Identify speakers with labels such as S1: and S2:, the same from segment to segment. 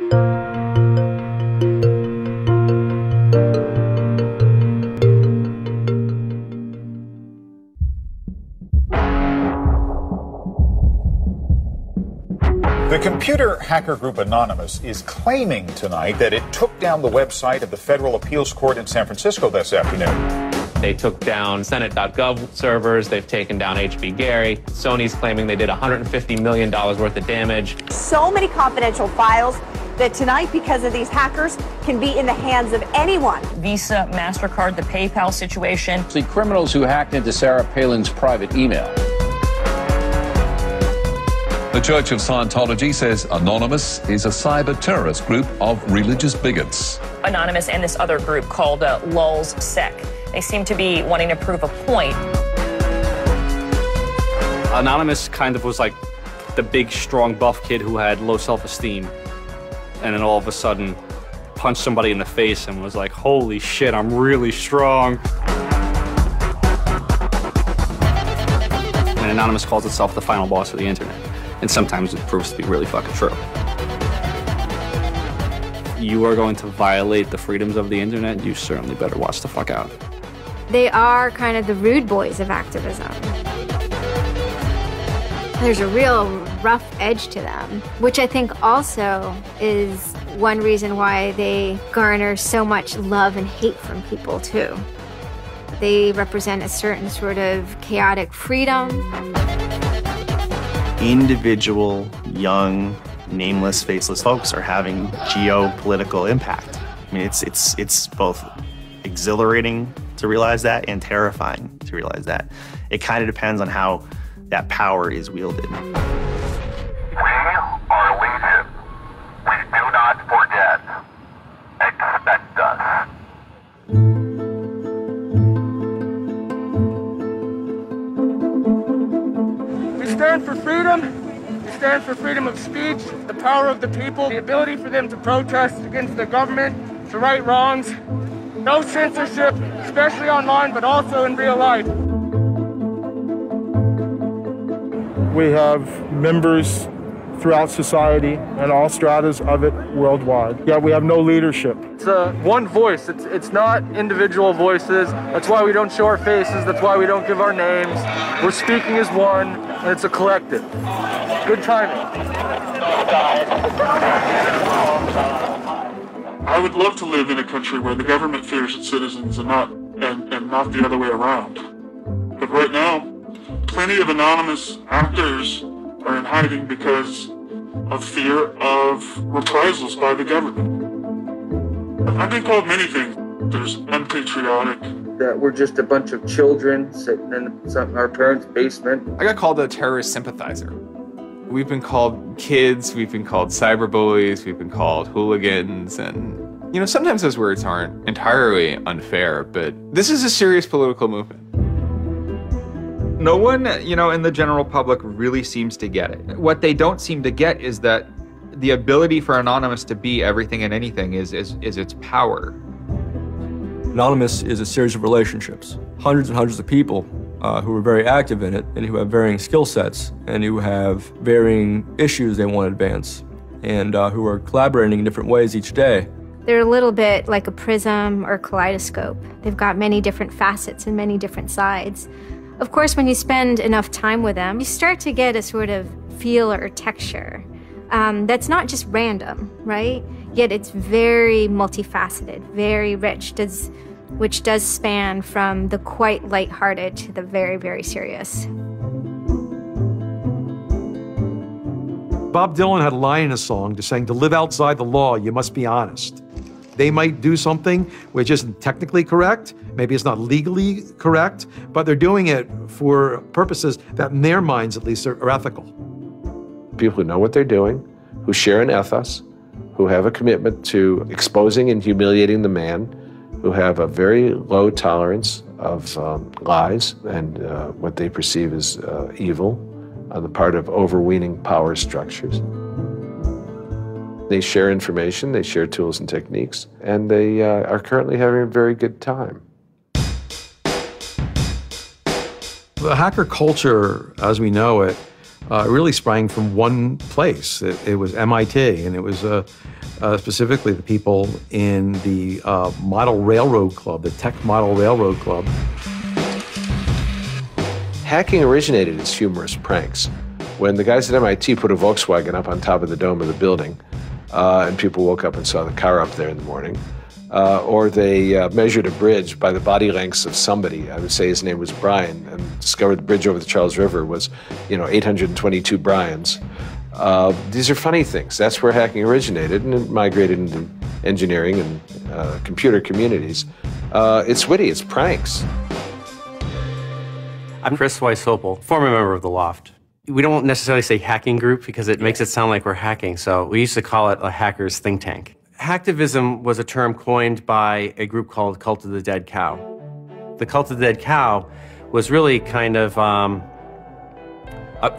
S1: The computer hacker group Anonymous is claiming tonight that it took down the website of the Federal Appeals Court in San Francisco this afternoon.
S2: They took down Senate.gov servers. They've taken down HB Gary. Sony's claiming they did $150 million worth of damage.
S3: So many confidential files that tonight, because of these hackers, can be in the hands of anyone.
S4: Visa, MasterCard, the PayPal situation.
S5: The criminals who hacked into Sarah Palin's private email.
S6: The Church of Scientology says Anonymous is a cyber terrorist group of religious bigots.
S4: Anonymous and this other group called Lulz Sec. They seem to be wanting to prove a point.
S7: Anonymous kind of was like the big, strong, buff kid who had low self-esteem. And then all of a sudden punched somebody in the face and was like, holy shit, I'm really strong. And Anonymous calls itself the final boss of the internet. And sometimes it proves to be really fucking true. You are going to violate the freedoms of the internet, you certainly better watch the fuck out.
S8: They are kind of the rude boys of activism. There's a real rough edge to them, which I think also is one reason why they garner so much love and hate from people, too. They represent a certain sort of chaotic freedom.
S9: Individual, young, nameless, faceless folks are having geopolitical impact. I mean, it's both exhilarating to realize that and terrifying to realize that. It kind of depends on how that power is wielded.
S10: We are legion. We do not forget. Expect us.
S11: We stand for freedom. We stand for freedom of speech, the power of the people, the ability for them to protest against the government, to right wrongs. No censorship, especially online, but also in real life.
S12: We have members throughout society and all stratas of it worldwide. Yet we have no leadership.
S11: It's one voice. It's not individual voices. That's why we don't show our faces. That's why we don't give our names. We're speaking as one, and it's a collective. Good timing.
S13: I would love to live in a country where the government fears its citizens and not the other way around. But right now, plenty of anonymous actors are in hiding because of fear of reprisals by the government. I've been called many things. There's unpatriotic.
S11: That we're just a bunch of children sitting in our parents' basement.
S14: I got called a terrorist sympathizer. We've been called kids, we've been called cyberbullies, we've been called hooligans, and you know, sometimes those words aren't entirely unfair, but this is a serious political movement.
S15: No one, in the general public really seems to get it. What they don't seem to get is that the ability for Anonymous to be everything and anything is its power.
S16: Anonymous is a series of relationships, hundreds and hundreds of people who are very active in it and who have varying skill sets and who have varying issues they want to advance and who are collaborating in different ways each day.
S8: They're a little bit like a prism or kaleidoscope. They've got many different facets and many different sides. Of course, when you spend enough time with them, you start to get a sort of feel or texture that's not just random, right? Yet it's very multifaceted, very rich, which does span from the quite lighthearted to the very, very serious.
S17: Bob Dylan had a line in a song just saying, to live outside the law, you must be honest. They might do something which isn't technically correct, maybe it's not legally correct, but they're doing it for purposes that in their minds at least are ethical.
S18: People who know what they're doing, who share an ethos, who have a commitment to exposing and humiliating the man, who have a very low tolerance of lies and what they perceive as evil on the part of overweening power structures. They share information, they share tools and techniques, and they are currently having a very good time.
S17: The hacker culture, as we know it, really sprang from one place. It was MIT, and it was specifically the people in the Model Railroad Club, the Tech Model Railroad Club.
S18: Hacking originated as humorous pranks. When the guys at MIT put a Volkswagen up on top of the dome of the building, and people woke up and saw the car up there in the morning, or they measured a bridge by the body lengths of somebody. I would say his name was Brian, and discovered the bridge over the Charles River was, 822 Brians. These are funny things. That's where hacking originated, and it migrated into engineering and computer communities. It's witty, it's pranks.
S19: I'm Chris Weishopel, former member of the Loft. We don't necessarily say hacking group because it makes it sound like we're hacking, so we used to call it a hackers think tank. Hacktivism was a term coined by a group called Cult of the Dead Cow. The Cult of the Dead Cow was really kind of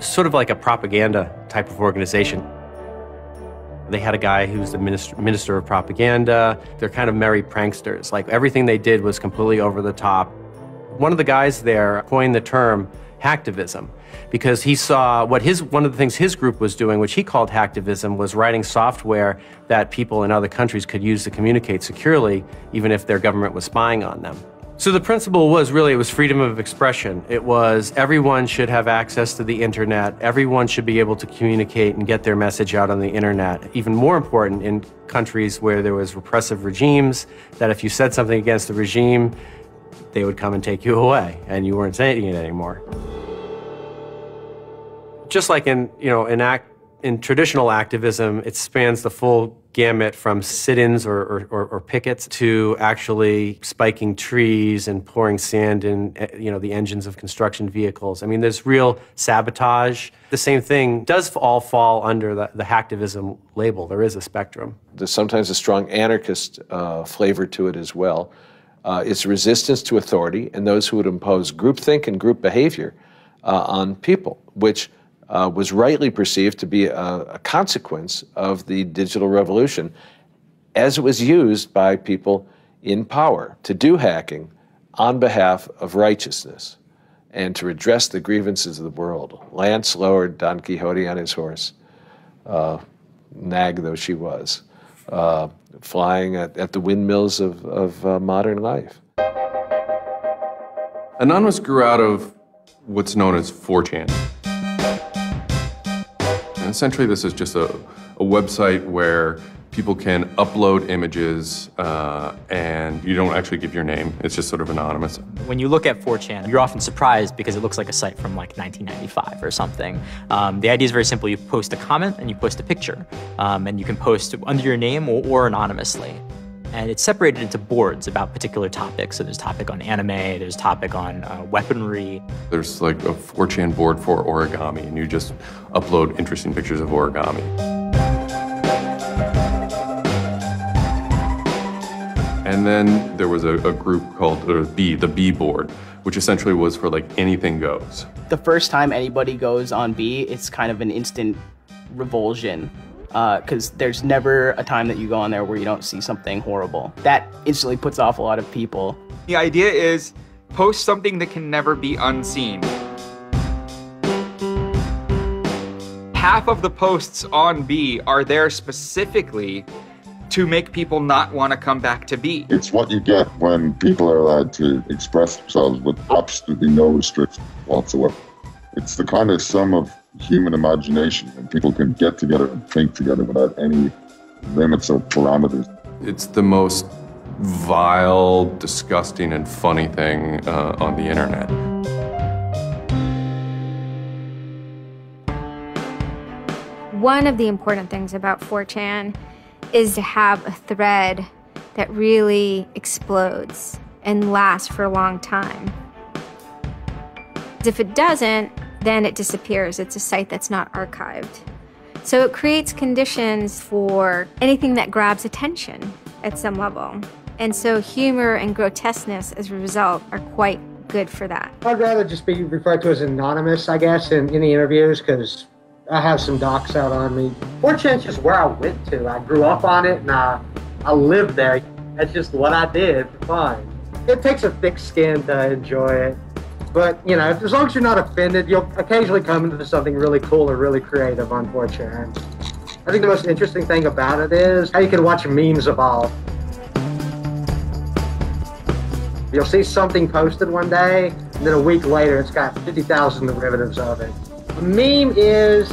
S19: sort of like a propaganda type of organization. They had a guy who's the minister of propaganda. They're kind of merry pranksters. Like everything they did was completely over the top. One of the guys there coined the term Hacktivism because he saw one of the things his group was doing, which he called Hacktivism, was writing software that people in other countries could use to communicate securely, even if their government was spying on them. So the principle was really, it was freedom of expression. It was everyone should have access to the internet. Everyone should be able to communicate and get their message out on the internet. Even more important in countries where there was repressive regimes, that if you said something against the regime, they would come and take you away, and you weren't saying it anymore. Just like in traditional activism, it spans the full gamut from sit-ins or pickets to actually spiking trees and pouring sand in the engines of construction vehicles. I mean, there's real sabotage. The same thing does all fall under the hacktivism label. There is a spectrum.
S18: There's sometimes a strong anarchist flavor to it as well. It's resistance to authority and those who would impose groupthink and group behavior on people, which was rightly perceived to be a consequence of the digital revolution as it was used by people in power to do hacking on behalf of righteousness and to redress the grievances of the world. Lance lowered Don Quixote on his horse, nag though she was, flying at the windmills of modern life.
S20: Anonymous grew out of what's known as 4chan. And essentially, this is just a website where people can upload images and you don't actually give your name. It's just sort of anonymous.
S21: When you look at 4chan, you're often surprised because it looks like a site from like 1995 or something. The idea is very simple. You post a comment and you post a picture. And you can post under your name or anonymously. And it's separated into boards about particular topics. So there's a topic on anime, there's a topic on weaponry.
S20: There's like a 4chan board for origami, and you just upload interesting pictures of origami. And then there was a group called the B board, which essentially was for like anything goes.
S22: The first time anybody goes on B, it's kind of an instant revulsion. Because there's never a time that you go on there where you don't see something horrible. That instantly puts off a lot of people.
S15: The idea is post something that can never be unseen. Half of the posts on B are there specifically to make people not want to come back to B.
S13: It's what you get when people are allowed to express themselves with absolutely no restriction whatsoever. It's the kind of sum of human imagination when people can get together and think together without any limits or parameters.
S20: It's the most vile, disgusting, and funny thing on the internet.
S8: One of the important things about 4chan is to have a thread that really explodes and lasts for a long time. If it doesn't, then it disappears. It's a site that's not archived. So it creates conditions for anything that grabs attention at some level. And so humor and grotesqueness as a result are quite good for that.
S23: I'd rather just be referred to as anonymous, I guess, in the interviews, because I have some docs out on me. 4chan's just where I went to. I grew up on it and I lived there. That's just what I did for fun. It takes a thick skin to enjoy it. But, you know, as long as you're not offended, you'll occasionally come into something really cool or really creative on 4chan. I think the most interesting thing about it is how you can watch memes evolve. You'll see something posted one day, and then a week later, it's got 50,000 derivatives of it. A meme is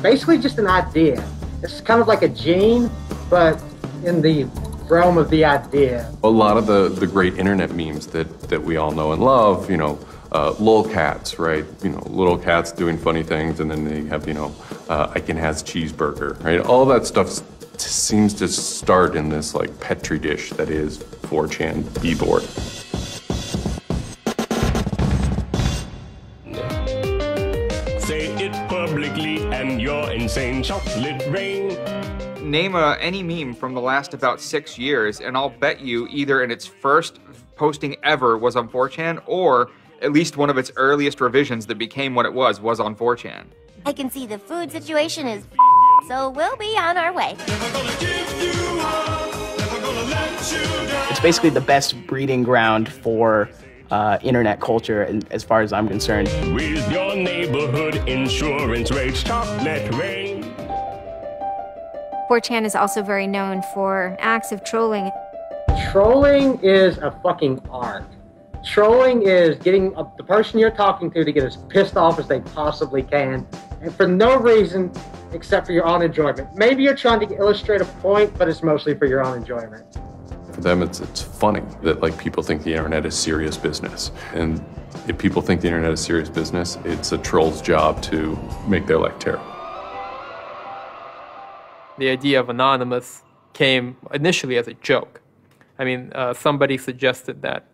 S23: basically just an idea. It's kind of like a gene, but in the realm of the idea.
S20: A lot of the great internet memes that we all know and love, you know, lolcats, right? You know, little cats doing funny things, and then they have, you know, Icon has cheeseburger, right? All that stuff seems to start in this like petri dish that is 4chan b-board.
S1: Say it publicly and your insane chocolate rain.
S15: Name any meme from the last about 6 years, and I'll bet you either in its first posting ever was on 4chan, or at least one of its earliest revisions that became what it was on 4chan.
S2: I can see the food situation is so we'll be on our way.
S22: It's basically the best breeding ground for internet culture, and as far as I'm concerned.
S1: With your neighborhood insurance rates, chocolate rain.
S8: 4chan is also very known for acts of trolling.
S23: Trolling is a fucking art. Trolling is getting the person you're talking to get as pissed off as they possibly can, and for no reason except for your own enjoyment. Maybe you're trying to illustrate a point, but it's mostly for your own enjoyment.
S20: For them, it's funny that like people think the internet is serious business. And if people think the internet is serious business, it's a troll's job to make their life terrible.
S3: The idea of anonymous came initially as a joke. I mean, somebody suggested that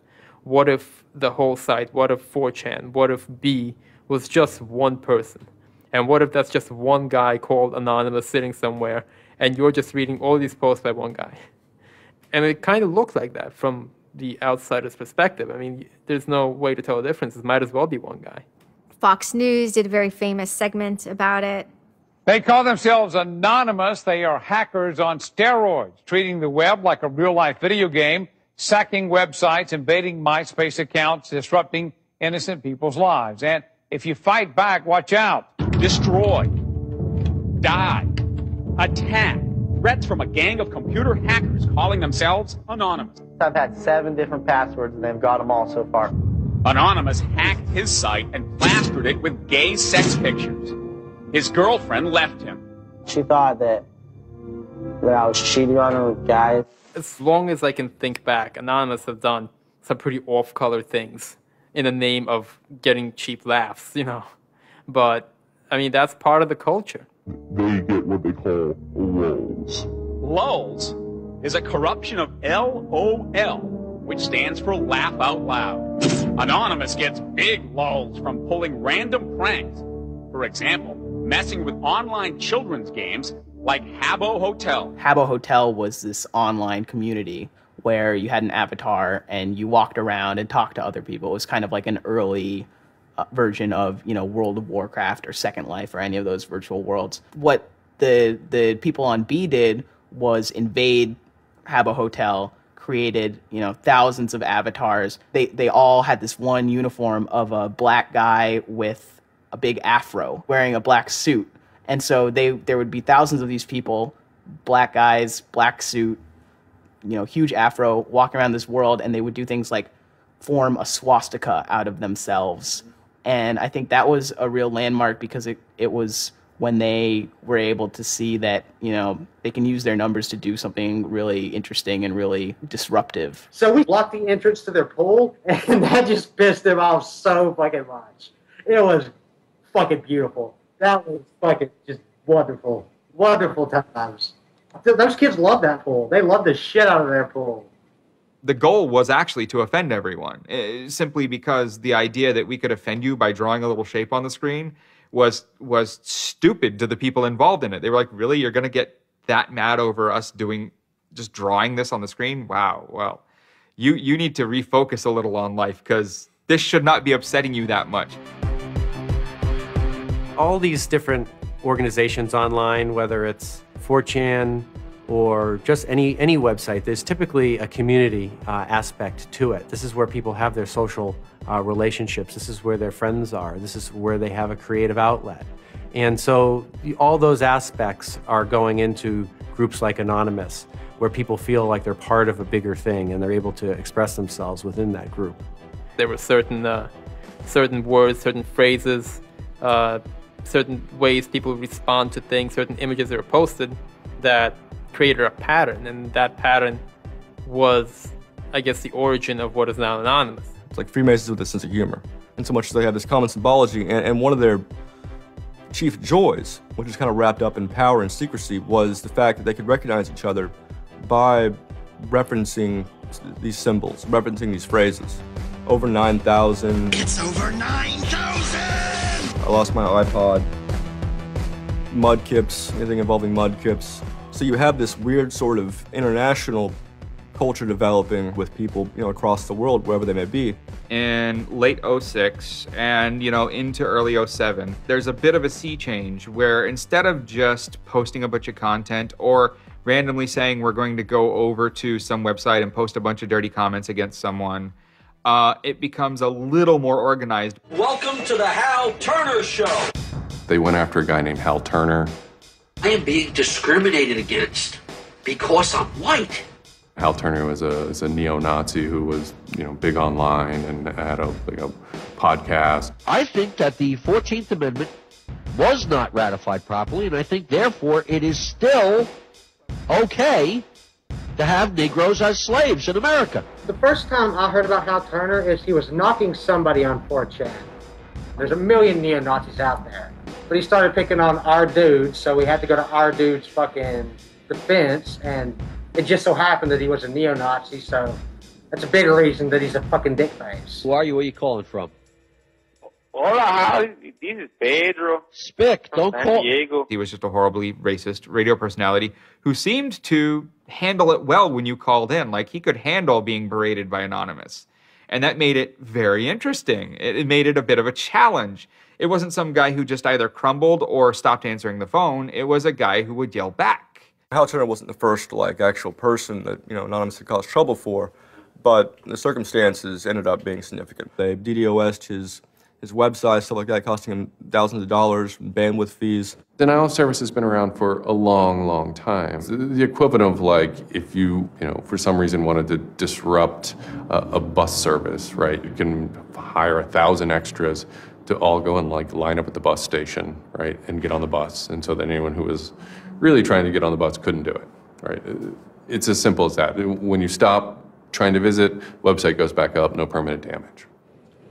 S3: what if the whole site, what if 4chan, what if B was just one person? And what if that's just one guy called Anonymous sitting somewhere and you're just reading all these posts by one guy? And it kind of looks like that from the outsider's perspective. I mean, there's no way to tell the difference. It might as well be one guy.
S8: Fox News did a very famous segment about it.
S5: They call themselves anonymous. They are hackers on steroids, treating the web like a real-life video game, sacking websites, invading MySpace accounts, disrupting innocent people's lives. And if you fight back, watch out. Destroy. Die. Attack. Threats from a gang of computer hackers calling themselves Anonymous.
S24: I've had 7 different passwords and they've got them all so far.
S5: Anonymous hacked his site and plastered it with gay sex pictures. His girlfriend left him.
S24: She thought that I was cheating on her with guys.
S3: As long as I can think back, Anonymous have done some pretty off-color things in the name of getting cheap laughs, you know. But, I mean, that's part of the culture.
S13: They get what they call lulz.
S5: Lulz is a corruption of LOL, which stands for laugh out loud. Anonymous gets big lulz from pulling random pranks. For example, messing with online children's games like Habbo Hotel.
S22: Habbo Hotel was this online community where you had an avatar and you walked around and talked to other people. It was kind of like an early version of, you know, World of Warcraft or Second Life or any of those virtual worlds. What the people on B did was invade Habbo Hotel, created, you know, thousands of avatars. They all had this one uniform of a black guy with a big afro wearing a black suit. And so there would be thousands of these people, black guys, black suit, you know, huge afro, walking around this world, and they would do things like form a swastika out of themselves. And I think that was a real landmark because it was when they were able to see that, you know, they can use their numbers to do something really interesting and really disruptive.
S23: So we blocked the entrance to their pool, and that just pissed them off so fucking much. It was fucking beautiful. That was fucking just wonderful. Wonderful times. Those kids love that pool. They love the shit out of their pool.
S15: The goal was actually to offend everyone, simply because the idea that we could offend you by drawing a little shape on the screen was stupid to the people involved in it. They were like, really? You're going to get that mad over us just drawing this on the screen? Wow, well, you need to refocus a little on life because this should not be upsetting you that much.
S19: All these different organizations online, whether it's 4chan, or just any website, there's typically a community aspect to it. This is where people have their social relationships. This is where their friends are. This is where they have a creative outlet. And so all those aspects are going into groups like Anonymous, where people feel like they're part of a bigger thing and they're able to express themselves within that group.
S3: There were certain words, certain phrases, certain ways people respond to things, certain images that were posted that created a pattern, and that pattern was, I guess, the origin of what is now Anonymous.
S16: It's like Freemasons with a sense of humor, in so much as they have this common symbology, and one of their chief joys, which is kind of wrapped up in power and secrecy, was the fact that they could recognize each other by referencing these symbols, referencing these phrases. Over 9,000.
S4: It's over 9,000!
S16: I lost my iPod. Mudkips, anything involving mudkips. So you have this weird sort of international culture developing with people, across the world, wherever they may be.
S15: In late 06 and, into early 07, there's a bit of a sea change where instead of just posting a bunch of content or randomly saying we're going to go over to some website and post a bunch of dirty comments against someone, it becomes a little more organized.
S6: Welcome to the Hal Turner Show.
S20: They went after a guy named Hal Turner.
S6: I am being discriminated against because I'm white.
S20: Hal Turner was a neo-Nazi who was, big online and had a podcast.
S7: I think that the 14th Amendment was not ratified properly, and I think, therefore, it is still okay to have Negroes as slaves in America.
S23: The first time I heard about Hal Turner is he was knocking somebody on 4chan. There's a million neo-Nazis out there. But he started picking on our dudes, so we had to go to our dude's fucking defense, and it just so happened that he was a neo-Nazi, so that's a bigger reason that he's a fucking dickface.
S7: Who are you? Where are you calling from?
S9: Hola, this is Pedro.
S7: Spick, don't call.
S9: Diego.
S15: He was just a horribly racist radio personality who seemed to handle it well when you called in. Like, he could handle being berated by Anonymous. And that made it very interesting. It made it a bit of a challenge. It wasn't some guy who just either crumbled or stopped answering the phone. It was a guy who would yell back.
S16: Hal Turner wasn't the first, actual person that, Anonymous had caused trouble for, but the circumstances ended up being significant. They DDoS'd his website, stuff like that, costing him thousands of dollars, bandwidth fees.
S20: Denial of service has been around for a long, long time. The equivalent of if you, for some reason wanted to disrupt a bus service, right? You can hire 1,000 extras to all go and line up at the bus station, right? And get on the bus. And so that anyone who was really trying to get on the bus couldn't do it, right? It's as simple as that. When you stop trying to visit, website goes back up, no permanent damage.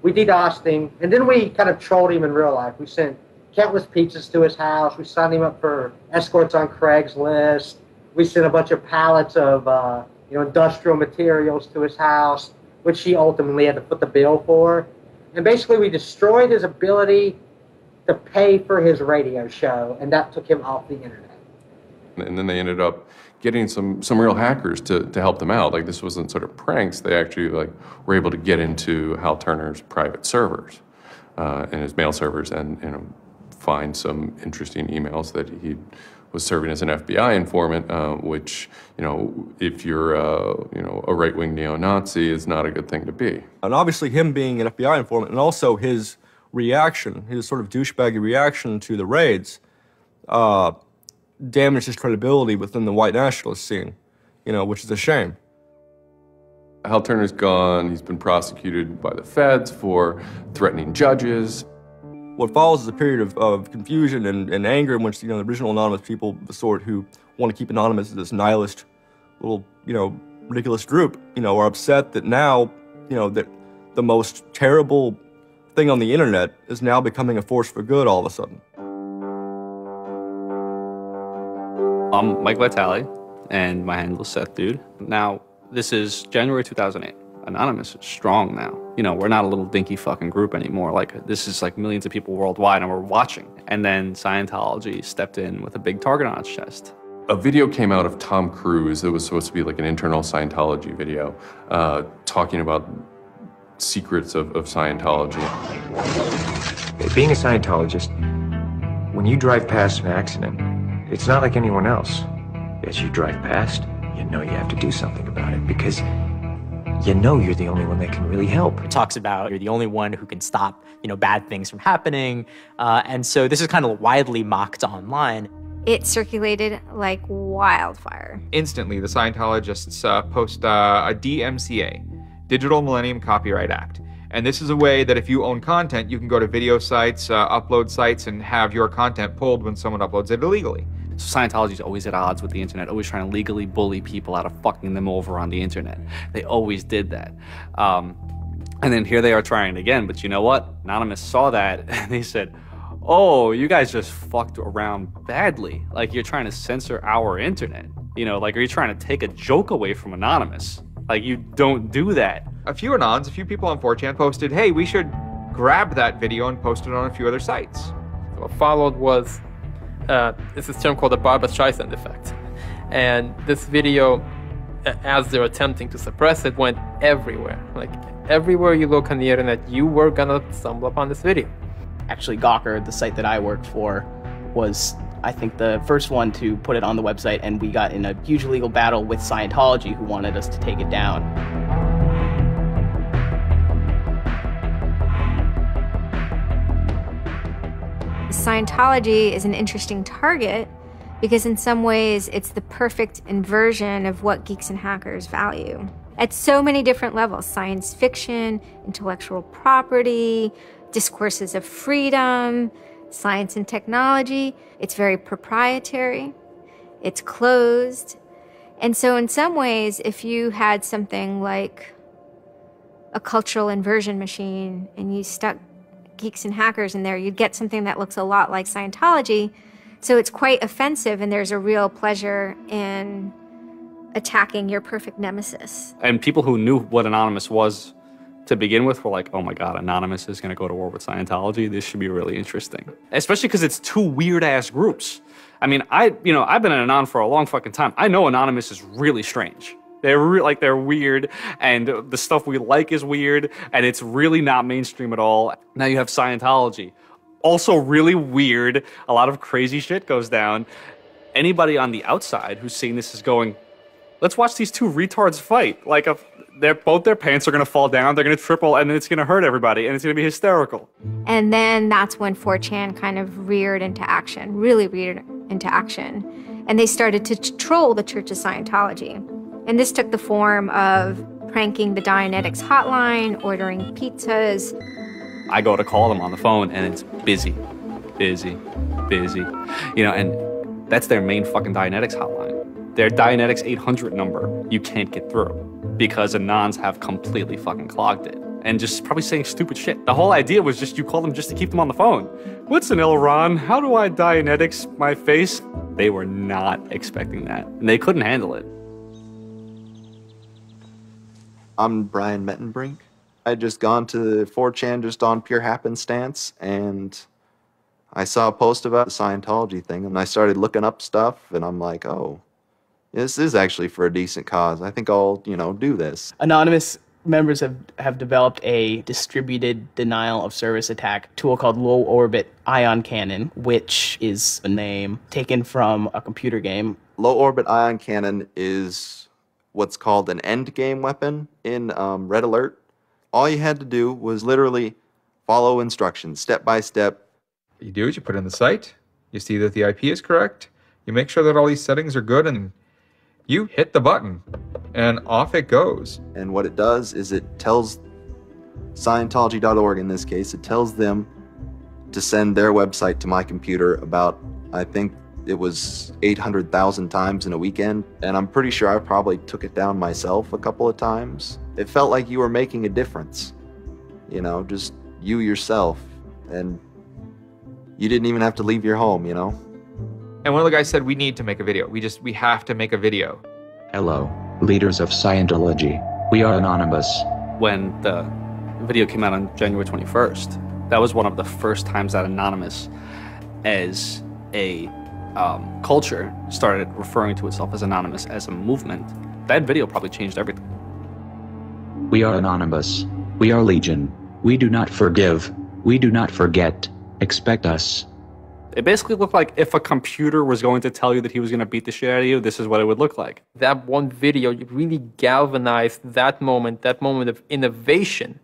S23: We DDoSed him, and then we kind of trolled him in real life. We sent countless pizzas to his house. We signed him up for escorts on Craigslist. We sent a bunch of pallets of industrial materials to his house, which he ultimately had to foot the bill for. And basically, we destroyed his ability to pay for his radio show, and that took him off the internet.
S20: And then they ended up getting some real hackers to help them out. This wasn't sort of pranks. They actually were able to get into Hal Turner's private servers and his mail servers and find some interesting emails that he was serving as an FBI informant, which, if you're a right-wing neo-Nazi, is not a good thing to be.
S16: And obviously him being an FBI informant, and also his reaction, his sort of douchebaggy reaction to the raids, damaged his credibility within the white nationalist scene, which is a shame.
S20: Hal Turner's gone. He's been prosecuted by the feds for threatening judges.
S16: What follows is a period of confusion and anger in which, the original Anonymous people, the sort who want to keep Anonymous as this nihilist little, ridiculous group, are upset that now, that the most terrible thing on the internet is now becoming a force for good all of a sudden.
S25: I'm Mike Vitale, and my handle is Seth Dude. Now, this is January 2008. Anonymous is strong now. We're not a little dinky fucking group anymore. This is millions of people worldwide, and we're watching. And then Scientology stepped in with a big target on its chest.
S20: A video came out of Tom Cruise. It was supposed to be an internal Scientology video, talking about secrets of Scientology.
S26: Being a Scientologist, when you drive past an accident, it's not like anyone else. As you drive past, you know you have to do something about it because you know you're the only one that can really help.
S21: It talks about you're the only one who can stop, bad things from happening. And so this is kind of widely mocked online.
S8: It circulated like wildfire.
S15: Instantly, the Scientologists post a DMCA, Digital Millennium Copyright Act. And this is a way that if you own content, you can go to video sites, upload sites, and have your content pulled when someone uploads it illegally.
S25: So Scientology's always at odds with the internet, always trying to legally bully people out of fucking them over on the internet. They always did that. And then here they are trying it again, but you know what? Anonymous saw that and they said, oh, you guys just fucked around badly. Like, you're trying to censor our internet. Like, are you trying to take a joke away from Anonymous? Like, you don't do that.
S15: A few people on 4chan posted, hey, we should grab that video and post it on a few other sites.
S3: What followed was, this is a term called the Barbra Streisand effect. And this video, as they're attempting to suppress it, went everywhere. Like, everywhere you look on the internet, you were gonna stumble upon this video.
S22: Actually, Gawker, the site that I worked for, was, I think, the first one to put it on the website, and we got in a huge legal battle with Scientology, who wanted us to take it down.
S8: Scientology is an interesting target because in some ways it's the perfect inversion of what geeks and hackers value. At so many different levels: science fiction, intellectual property, discourses of freedom, science and technology. It's very proprietary, it's closed. And so in some ways, if you had something like a cultural inversion machine and you stuck geeks and hackers in there, you'd get something that looks a lot like Scientology. So it's quite offensive, and there's a real pleasure in attacking your perfect nemesis.
S25: And people who knew what Anonymous was to begin with were like, oh my God, Anonymous is going to go to war with Scientology. This should be really interesting. Especially because it's two weird-ass groups. I mean, I've been an Anon for a long fucking time. I know Anonymous is really strange. They're weird, and the stuff we like is weird, and it's really not mainstream at all. Now you have Scientology. Also really weird. A lot of crazy shit goes down. Anybody on the outside who's seeing this is going, let's watch these two retards fight. Like, both their pants are going to fall down, they're going to triple, and then it's going to hurt everybody, and it's going to be hysterical.
S8: And then that's when 4chan kind of reared into action, really reared into action. And they started to troll the Church of Scientology. And this took the form of pranking the Dianetics hotline, ordering pizzas.
S25: I go to call them on the phone, and it's busy. And that's their main fucking Dianetics hotline. Their Dianetics 800 number, you can't get through because Anons have completely fucking clogged it and just probably saying stupid shit. The whole idea was just you call them just to keep them on the phone. What's an Elron? How do I Dianetics my face? They were not expecting that, and they couldn't handle it.
S4: I'm Brian Mettenbrink. I had just gone to 4chan just on pure happenstance, and I saw a post about the Scientology thing, and I started looking up stuff, and I'm like, oh, this is actually for a decent cause. I think I'll, do this.
S22: Anonymous members have developed a distributed denial of service attack tool called Low Orbit Ion Cannon, which is a name taken from a computer game.
S4: Low Orbit Ion Cannon is what's called an end game weapon in Red Alert. All you had to do was literally follow instructions, step by step.
S15: You do it, you put it in the site, you see that the IP is correct, you make sure that all these settings are good, and you hit the button, and off it goes.
S4: And what it does is it tells Scientology.org, in this case, it tells them to send their website to my computer about, I think it was 800,000 times in a weekend. And I'm pretty sure I probably took it down myself a couple of times. It felt like you were making a difference, just you yourself. And you didn't even have to leave your home,
S15: And one of the guys said, we need to make a video. We have to make a video.
S10: Hello, leaders of Scientology. We are Anonymous.
S25: When the video came out on January 21st, that was one of the first times that Anonymous, as a culture, started referring to itself as Anonymous as a movement. That video probably changed everything.
S10: We are Anonymous. We are Legion. We do not forgive. We do not forget. Expect us.
S25: It basically looked like if a computer was going to tell you that he was going to beat the shit out of you, this is what it would look like.
S3: That one video really galvanized that moment of innovation.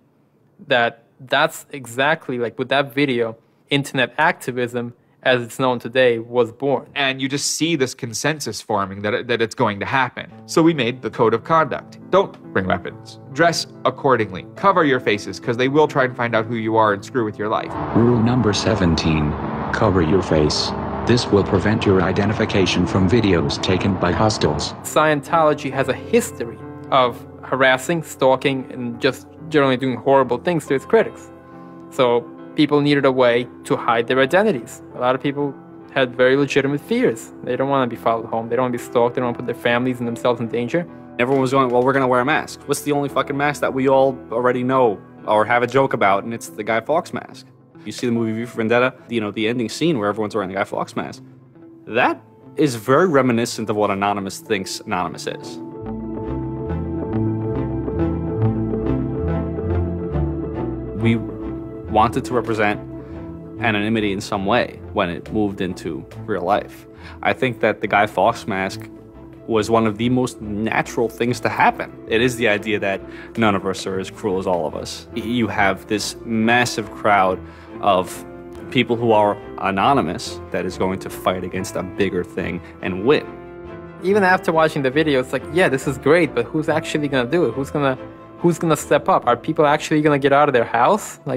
S3: That's exactly like with that video, internet activism, as it's known today, was born.
S15: And you just see this consensus forming that it's going to happen. So we made the code of conduct. Don't bring weapons. Dress accordingly. Cover your faces, because they will try and find out who you are and screw with your life.
S10: Rule number 17. Cover your face. This will prevent your identification from videos taken by hostiles.
S3: Scientology has a history of harassing, stalking, and just generally doing horrible things to its critics. So people needed a way to hide their identities. A lot of people had very legitimate fears. They don't want to be followed home. They don't want to be stalked. They don't want to put their families and themselves in danger.
S25: Everyone was going, well, we're going to wear a mask. What's the only fucking mask that we all already know or have a joke about? And it's the Guy Fawkes mask. You see the movie V for Vendetta, the ending scene where everyone's wearing the Guy Fawkes mask. That is very reminiscent of what Anonymous thinks Anonymous is. We wanted to represent anonymity in some way when it moved into real life. I think that the Guy Fawkes mask was one of the most natural things to happen. It is the idea that none of us are as cruel as all of us. You have this massive crowd of people who are anonymous that is going to fight against a bigger thing and win.
S3: Even after watching the video, it's like, yeah, this is great, but who's actually gonna do it? Who's gonna step up? Are people actually gonna get out of their house? And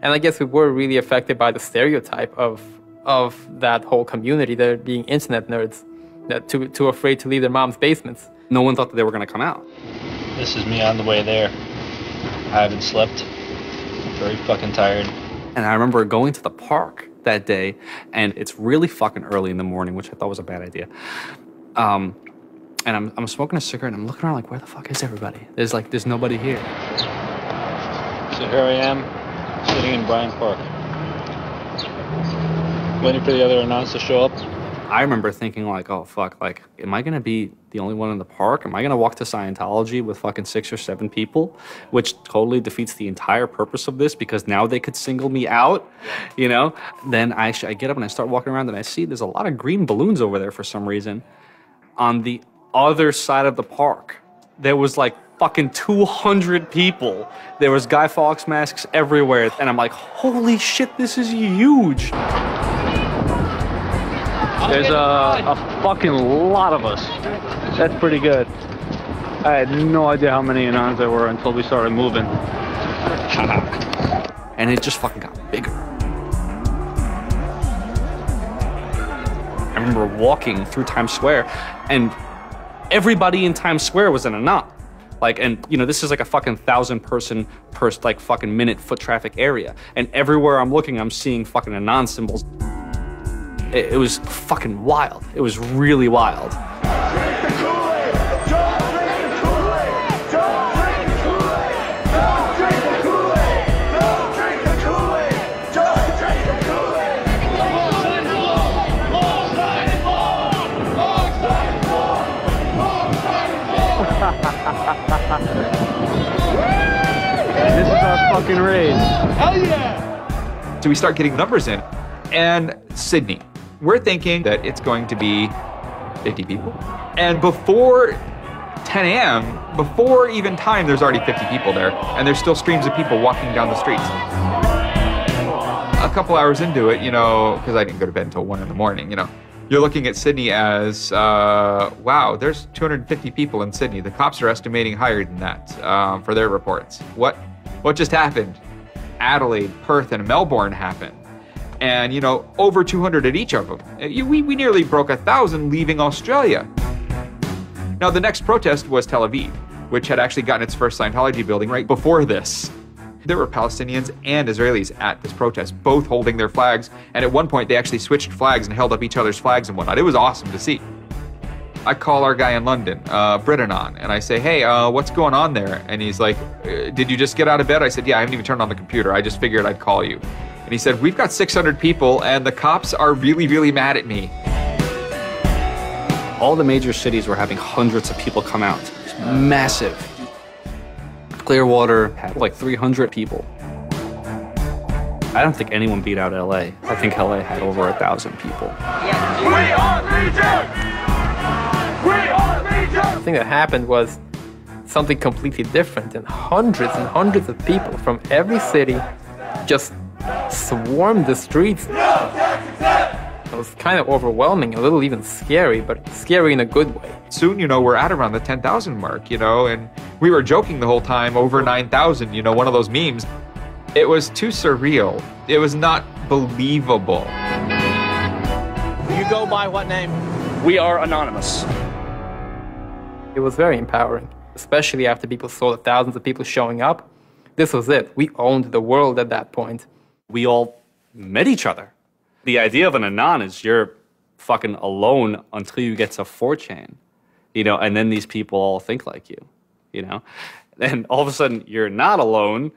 S3: I guess we were really affected by the stereotype of that whole community, they're being internet nerds, that too afraid to leave their mom's basements.
S25: No one thought that they were gonna come out.
S2: This is me on the way there. I haven't slept. I'm very fucking tired.
S25: And I remember going to the park that day, and it's really fucking early in the morning, which I thought was a bad idea. And I'm smoking a cigarette, and I'm looking around like, where the fuck is everybody? There's nobody here.
S2: So here I am, sitting in Bryant Park, waiting for the other announce to show up.
S25: I remember thinking like, oh fuck, like, am I gonna be the only one in the park? Am I gonna walk to Scientology with fucking 6 or 7 people? Which totally defeats the entire purpose of this, because now they could single me out, Then I get up and I start walking around, and I see there's a lot of green balloons over there for some reason. On the other side of the park, there was like fucking 200 people. There was Guy Fawkes masks everywhere. And I'm like, holy shit, this is huge.
S2: There's a fucking lot of us. That's pretty good. I had no idea how many Anons there were until we started moving.
S25: And it just fucking got bigger. I remember walking through Times Square, and everybody in Times Square was an Anon. This is like a fucking 1,000 person per fucking minute foot traffic area. And everywhere I'm looking, I'm seeing fucking Anon symbols. It was fucking wild. It was really wild.
S2: This is our fucking raid.
S15: Hell yeah! So we start getting numbers in. And Sydney, we're thinking that it's going to be 50 people. And before 10 a.m., before even time, there's already 50 people there. And there's still streams of people walking down the streets. A couple hours into it, because I didn't go to bed until 1 in the morning, you're looking at Sydney as, wow, there's 250 people in Sydney. The cops are estimating higher than that for their reports. What just happened? Adelaide, Perth, and Melbourne happened. And, over 200 at each of them. We nearly broke 1,000 leaving Australia. Now, the next protest was Tel Aviv, which had actually gotten its first Scientology building right before this. There were Palestinians and Israelis at this protest, both holding their flags. And at one point, they actually switched flags and held up each other's flags and whatnot. It was awesome to see. I call our guy in London, Britanon, and I say, hey, what's going on there? And he's like, did you just get out of bed? I said, yeah, I haven't even turned on the computer. I just figured I'd call you. And he said, we've got 600 people, and the cops are really, really mad at me.
S25: All the major cities were having hundreds of people come out. It was massive. Clearwater had like 300 people. I don't think anyone beat out LA. I think LA had over 1,000 people.
S5: We are Legion! We are Legion!
S3: The thing that happened was something completely different, and hundreds of people from every city just swarmed the streets. It was kind of overwhelming, a little even scary, but scary in a good way.
S15: Soon, we're at around the 10,000 mark, and we were joking the whole time, over 9,000, one of those memes. It was too surreal. It was not believable.
S1: You go by what name?
S11: We are anonymous.
S3: It was very empowering, especially after people saw the thousands of people showing up. This was it. We owned the world at that point.
S25: We all met each other. The idea of an anon is you're fucking alone until you get to 4chan, and then these people all think like you, And all of a sudden, you're not alone.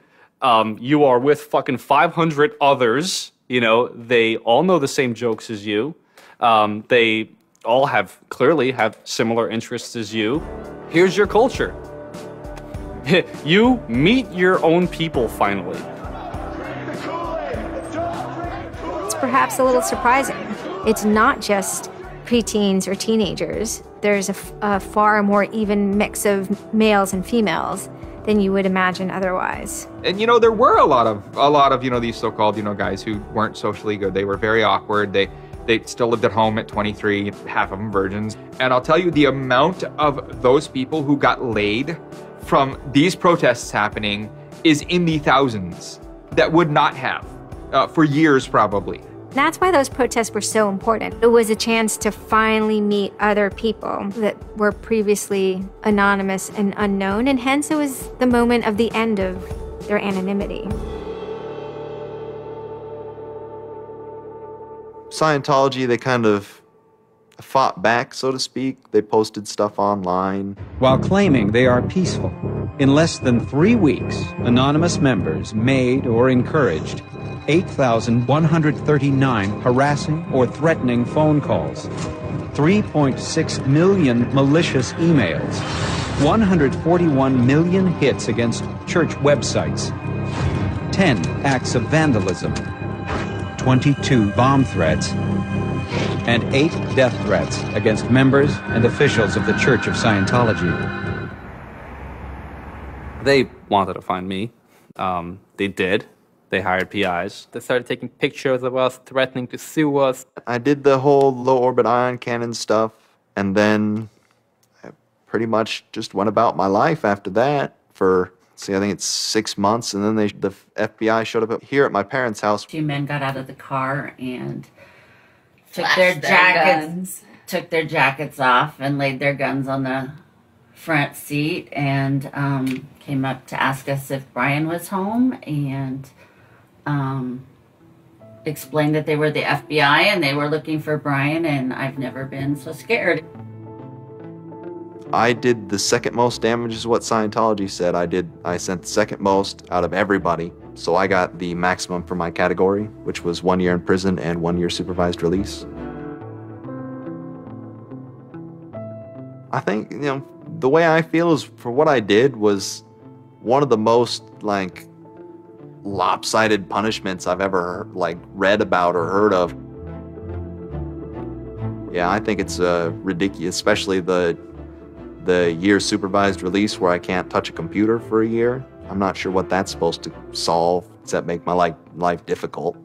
S25: You are with fucking 500 others, they all know the same jokes as you. They all clearly have similar interests as you. Here's your culture. You meet your own people finally.
S8: It's perhaps a little surprising. It's not just preteens or teenagers. There's a far more even mix of males and females than you would imagine otherwise.
S15: And there were a lot of these so-called guys who weren't socially good. They were very awkward. They still lived at home at 23, half of them virgins. And I'll tell you, the amount of those people who got laid from these protests happening is in the thousands that would not have for years probably.
S8: That's why those protests were so important. It was a chance to finally meet other people that were previously anonymous and unknown, and hence it was the moment of the end of their anonymity.
S4: Scientology, they kind of fought back, so to speak. They posted stuff online.
S12: While claiming they are peaceful, in less than 3 weeks, anonymous members made or encouraged 8,139 harassing or threatening phone calls, 3.6 million malicious emails, 141 million hits against church websites, 10 acts of vandalism, 22 bomb threats, and 8 death threats against members and officials of the Church of Scientology.
S25: They wanted to find me. They did. They hired PIs.
S3: They started taking pictures of us, threatening to sue us.
S4: I did the whole low-orbit ion cannon stuff, and then I pretty much just went about my life after that for, I think it's 6 months, and then the FBI showed up here at my parents' house.
S14: 2 men got out of the car and took
S17: Flashed
S14: their jackets off and laid their guns on the front seat and came up to ask us if Brian was home and explained that they were the FBI and they were looking for Brian, and I've never been so scared.
S4: I did the second most damage is what Scientology said. I sent the second most out of everybody. So I got the maximum for my category, which was 1 year in prison and 1 year supervised release. I think, the way I feel is for what I did was one of the most lopsided punishments I've ever read about or heard of. Yeah, I think it's ridiculous, especially the year supervised release where I can't touch a computer for a year. I'm not sure what that's supposed to solve except make my life difficult.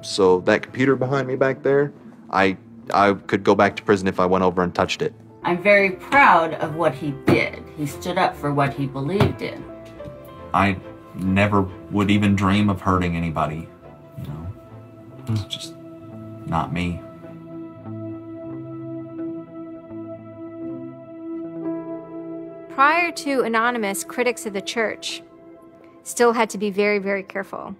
S4: So that computer behind me back there, I could go back to prison if I went over and touched it.
S14: I'm very proud of what he did. He stood up for what he believed in.
S4: I never would even dream of hurting anybody, It's just not me.
S8: Prior to Anonymous, critics of the church still had to be very, very careful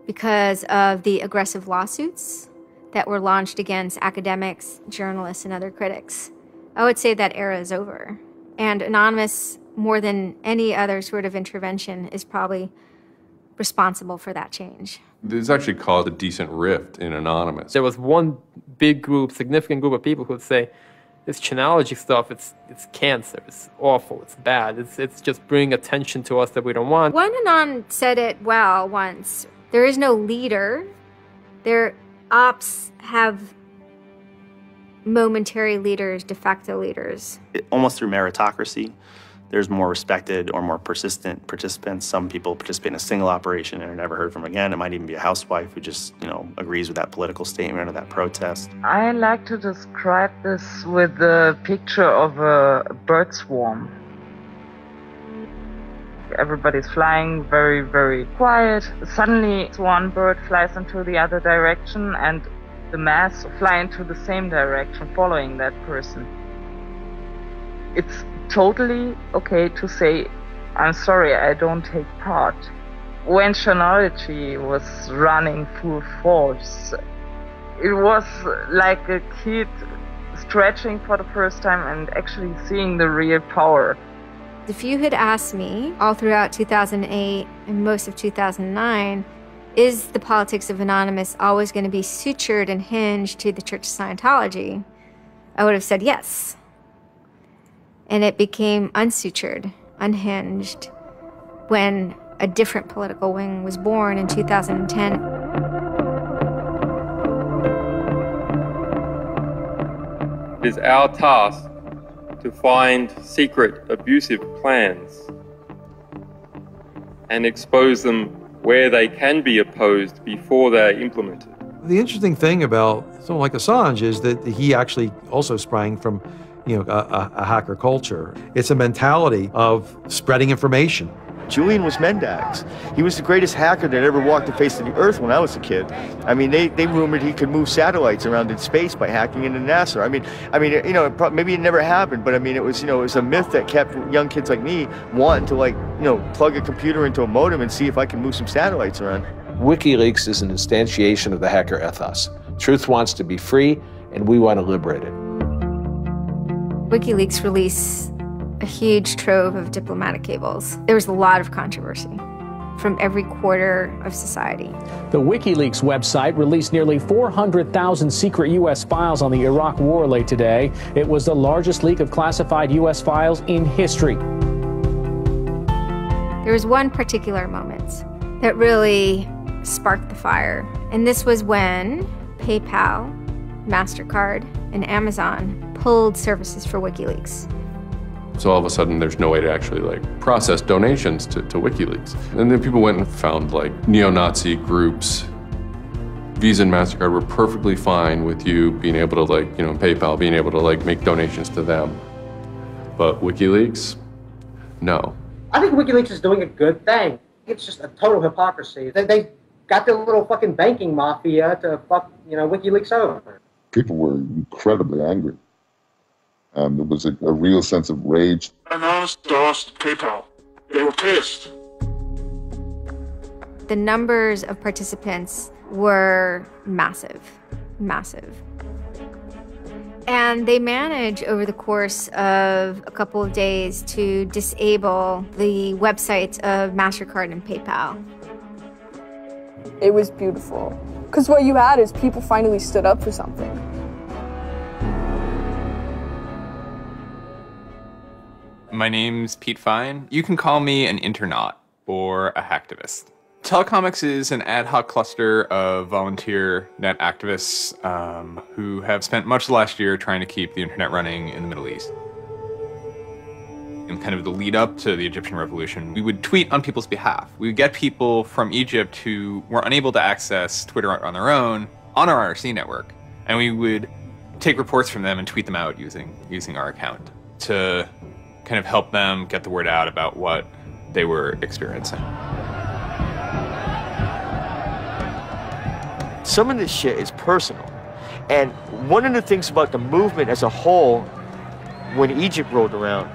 S8: because of the aggressive lawsuits that were launched against academics, journalists, and other critics. I would say that era is over. And Anonymous, more than any other sort of intervention, is probably responsible for that change.
S20: This actually caused a decent rift in Anonymous.
S3: There was one big group, significant group of people who would say, this Chanology stuff, it's cancer, it's awful, it's bad, it's just bringing attention to us that we don't want.
S8: One Anon said it well once. There is no leader. Their ops have momentary leaders, de facto leaders.
S11: Almost through meritocracy, there's more respected or more persistent participants. Some people participate in a single operation and are never heard from again. It might even be a housewife who just, agrees with that political statement or that protest.
S6: I like to describe this with the picture of a bird swarm. Everybody's flying very, very quiet. Suddenly, one bird flies into the other direction and the mass fly into the same direction, following that person. It's totally okay to say, I'm sorry, I don't take part. When chronology was running full force, it was like a kid stretching for the first time and actually seeing the real power.
S8: If you had asked me all throughout 2008 and most of 2009, is the politics of Anonymous always going to be sutured and hinged to the Church of Scientology? I would have said yes. And it became unsutured, unhinged, when a different political wing was born in 2010.
S13: It is our task to find secret, abusive plans and expose them where they can be opposed before they're implemented.
S17: The interesting thing about someone like Assange is that he actually also sprang from, a hacker culture. It's a mentality of spreading information.
S18: Julian was Mendax. He was the greatest hacker that ever walked the face of the earth when I was a kid. I mean, they rumored he could move satellites around in space by hacking into NASA. Maybe it never happened, but it was a myth that kept young kids like me wanting to plug a computer into a modem and see if I can move some satellites around.
S19: WikiLeaks is an instantiation of the hacker ethos. Truth wants to be free, and we want to liberate it.
S8: WikiLeaks released a huge trove of diplomatic cables. There was a lot of controversy from every quarter of society.
S24: The WikiLeaks website released nearly 400,000 secret U.S. files on the Iraq War late today. It was the largest leak of classified U.S. files in history.
S8: There was one particular moment that really sparked the fire, and this was when PayPal, MasterCard, and Amazon pulled services for WikiLeaks.
S20: So all of a sudden, there's no way to actually process donations to WikiLeaks. And then people went and found neo-Nazi groups. Visa and MasterCard were perfectly fine with you being able to PayPal, being able to make donations to them. But WikiLeaks, no.
S23: I think WikiLeaks is doing a good thing. It's just a total hypocrisy. They got their little fucking banking mafia to fuck, WikiLeaks over.
S27: People were incredibly angry. There was a real sense of rage.
S28: Anonymous DOSed PayPal. They were pissed.
S8: The numbers of participants were massive, massive. And they managed over the course of a couple of days to disable the websites of MasterCard and PayPal.
S29: It was beautiful. Because what you had is people finally stood up for something.
S30: My name's Pete Fine. You can call me an internaut or a hacktivist. Telecomics is an ad hoc cluster of volunteer net activists who have spent much of the last year trying to keep the internet running in the Middle East. In kind of the lead up to the Egyptian revolution, we would tweet on people's behalf. We would get people from Egypt who were unable to access Twitter on their own on our IRC network, and we would take reports from them and tweet them out using our account to kind of help them get the word out about what they were experiencing.
S18: Some of this shit is personal. And one of the things about the movement as a whole, when Egypt rolled around,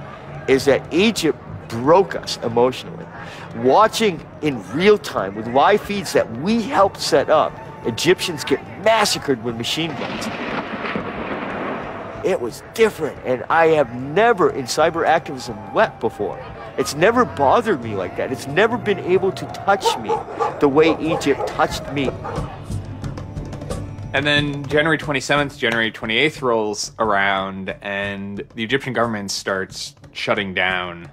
S18: is that Egypt broke us emotionally. Watching in real time with live feeds that we helped set up, Egyptians get massacred with machine guns. It was different, and I have never in cyber activism wept before. It's never bothered me like that. It's never been able to touch me the way Egypt touched me.
S30: And then January 27th, January 28th rolls around, and the Egyptian government starts shutting down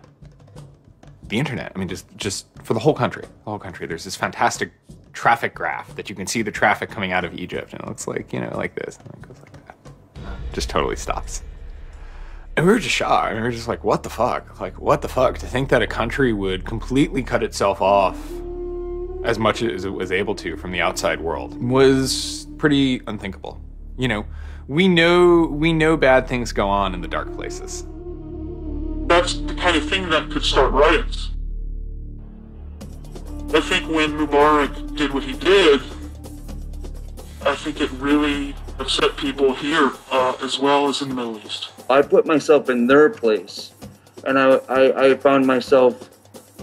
S30: the internet. I mean, just for the whole country. The whole country. There's this fantastic traffic graph that you can see the traffic coming out of Egypt, and it looks like, you know, like this, and it goes like that. Just totally stops. And we were just shocked. We were just like, what the fuck? Like, what the fuck? To think that a country would completely cut itself off as much as it was able to from the outside world was pretty unthinkable. You know, we know bad things go on in the dark places.
S28: That's the kind of thing that could start riots. I think when Mubarak did what he did, I think it really upset people here as well as in the Middle East.
S1: I put myself in their place, and I found myself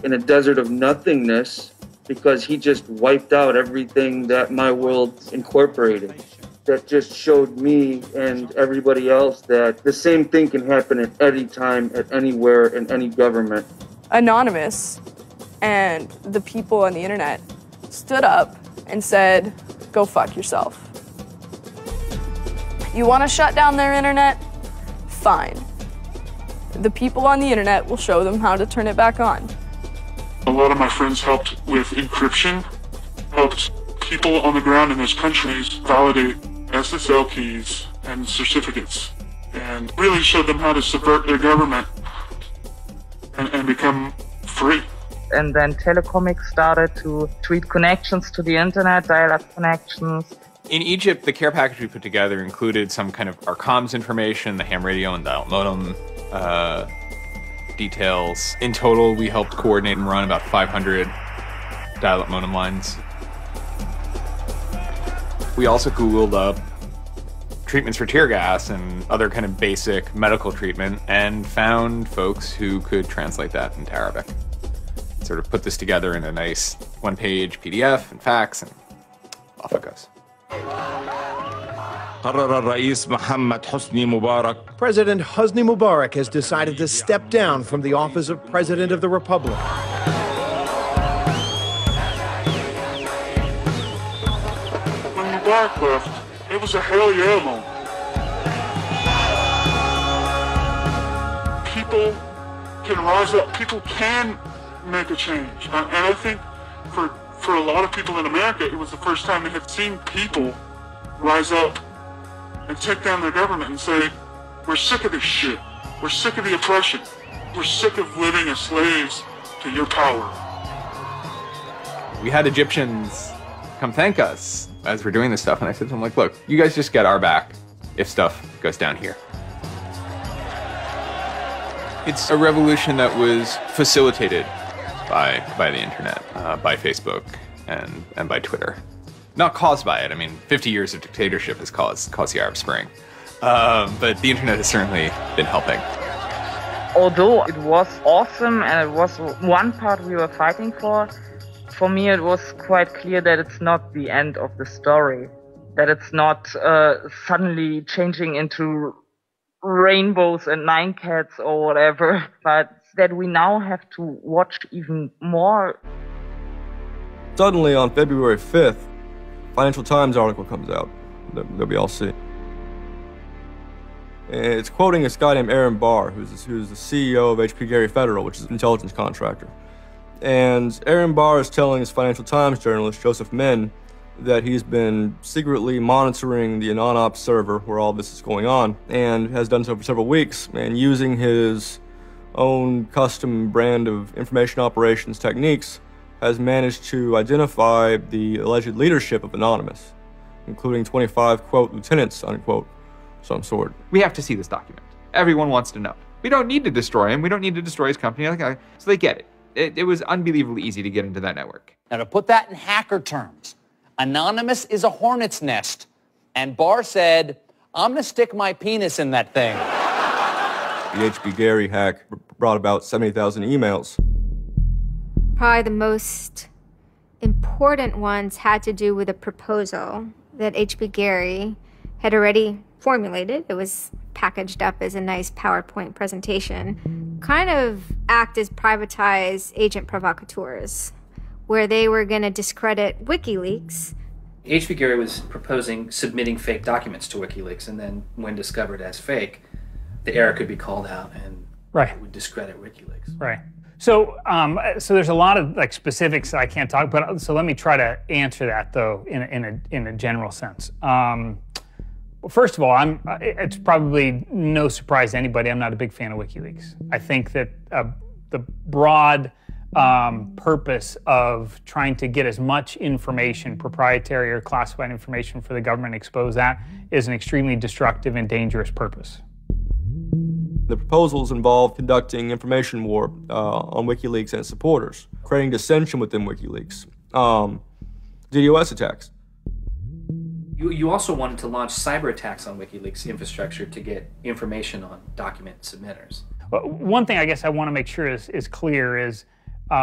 S1: in a desert of nothingness because he just wiped out everything that my world incorporated. That just showed me and everybody else that the same thing can happen at any time, at anywhere, in any government.
S29: Anonymous and the people on the internet stood up and said, go fuck yourself. You want to shut down their internet? Fine. The people on the internet will show them how to turn it back on.
S28: A lot of my friends helped with encryption, helped people on the ground in those countries validate SSL keys and certificates, and really showed them how to subvert their government and become free.
S6: And then Telecomics started to tweet connections to the internet, dial-up connections.
S30: In Egypt, the care package we put together included some kind of our comms information, the ham radio and dial-up modem details. In total, we helped coordinate and run about 500 dial-up modem lines. We also Googled up treatments for tear gas and other kind of basic medical treatment and found folks who could translate that into Arabic. Sort of put this together in a nice one-page PDF and fax, and off it goes.
S2: President Hosni Mubarak has decided to step down from the office of President of the Republic.
S28: When Mubarak left, it was a hell yeah moment. People can rise up, people can make a change. And I think for a lot of people in America, it was the first time they had seen people rise up and take down their government and say, we're sick of this shit. We're sick of the oppression. We're sick of living as slaves to your power.
S30: We had Egyptians come thank us as we're doing this stuff, and I said to them, like, look, you guys just get our back if stuff goes down here. It's a revolution that was facilitated by the internet, by Facebook and by Twitter. Not caused by it. I mean, 50 years of dictatorship has caused the Arab Spring. But the internet has certainly been helping.
S6: Although it was awesome and it was one part we were fighting for me it was quite clear that it's not the end of the story. That it's not suddenly changing into rainbows and nine cats or whatever, but that we now have to watch even more.
S5: Suddenly on February 5th, Financial Times article comes out that we all see. And it's quoting this guy named Aaron Barr, who's the CEO of HP Gary Federal, which is an intelligence contractor. And Aaron Barr is telling his Financial Times journalist, Joseph Min, that he's been secretly monitoring the AnonOps server where all this is going on, and has done so for several weeks, and using his own custom brand of information operations techniques, has managed to identify the alleged leadership of Anonymous, including 25, quote, lieutenants, unquote, some sort.
S15: We have to see this document. Everyone wants to know. We don't need to destroy him. We don't need to destroy his company. So they get it. It was unbelievably easy to get into that network.
S7: Now, to put that in hacker terms, Anonymous is a hornet's nest. And Barr said, I'm going to stick my penis in that thing.
S5: The HP Gary hack brought about 70,000 emails.
S8: Probably the most important ones had to do with a proposal that HP Gary had already formulated. It was packaged up as a nice PowerPoint presentation. Kind of act as privatized agent provocateurs, where they were going to discredit WikiLeaks.
S9: HP Gary was proposing submitting fake documents to WikiLeaks, and then when discovered as fake, the error could be called out and it would discredit WikiLeaks.
S10: Right.
S3: So there's a lot of like specifics that I can't talk about. So let me try to answer that though in a general sense. First of all, it's probably no surprise to anybody. I'm not a big fan of WikiLeaks. I think that the broad purpose of trying to get as much information, proprietary or classified information for the government, expose that, is an extremely destructive and dangerous purpose.
S5: The proposals involve conducting information war on WikiLeaks and its supporters, creating dissension within WikiLeaks, DDoS attacks.
S9: You also wanted to launch cyber attacks on WikiLeaks infrastructure to get information on document submitters.
S3: Well, one thing I guess I want to make sure is clear is, you